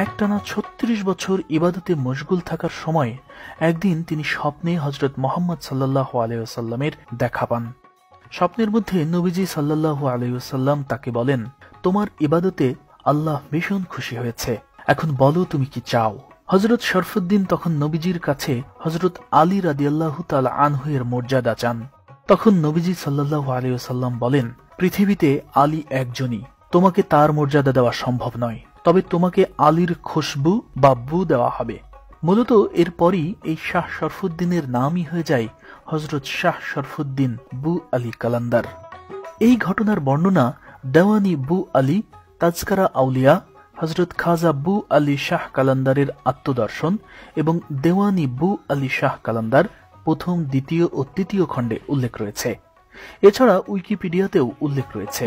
একটানা ৩৬ বছর ইবাদতে মশগুল থাকার সময় একদিন তিনি স্বপ্নে হযরত মুহাম্মদ সাল্লাল্লাহু আলাইহি ওয়াসাল্লামের দেখা পান। স্বপ্নের মধ্যে নবীজি সাল্লাল্লাহু আলাইহি ওয়াসাল্লাম তাকে বলেন, তোমার ইবাদতে আল্লাহ ভীষণ খুশি হয়েছে, এখন বলো তুমি কি চাও। হযরত শরফুদ্দিন তখন নবীজির কাছে হযরত আলী রাদিয়াল্লাহু তাআলা আনহু এর মর্যাদা চান। তখন নবীজি সাল্লাল্লাহু আলাইহি ওয়াসাল্লাম বলেন, পৃথিবীতে আলী একজনই, তোমাকে তার মর্যাদা দেওয়া সম্ভব নয়, তবে তোমাকে আলীর খুশবু বা বু দেওয়া হবে। মূলত এরপরই এই শাহ শরফুদ্দিনের নামই হয়ে যায় হযরত শাহ শরফুদ্দিন বু আলী কালান্দার। এই ঘটনার বর্ণনা দেওয়ানি বু আলী, তাজকারা আউলিয়া, হযরত খাজা বু আলী শাহ কালান্দারের আত্মদর্শন এবং দেওয়ানি বু আলী শাহ কালান্দার প্রথম, দ্বিতীয় ও তৃতীয় খণ্ডে উল্লেখ রয়েছে। এছাড়া উইকিপিডিয়াতেও উল্লেখ রয়েছে।